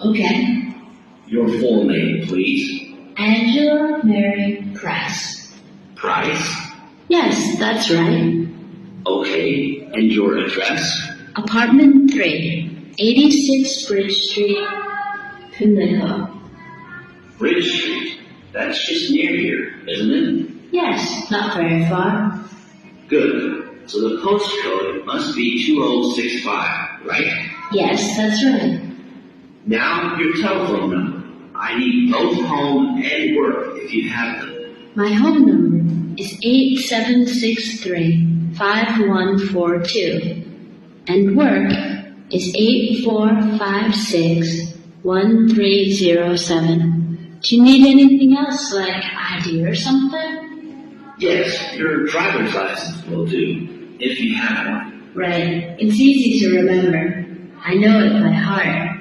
Okay. Your full name, please. Angela Mary Price. Price? Yes, that's right. Okay. And your address? Apartment 3, 86 Bridge Street, Pimlico. Bridge Street. That's just near here, isn't it? Yes, not very far. Good. So the postcode must be 2065, right? Yes, that's right. Now your telephone number. I need both home and work if you have them. My home number is 8763-5142, and work is 8456-1307. Do you need anything else, like ID or something? Yes, your driver's license will do, if you have one. Right. It's easy to remember. I know it by heart.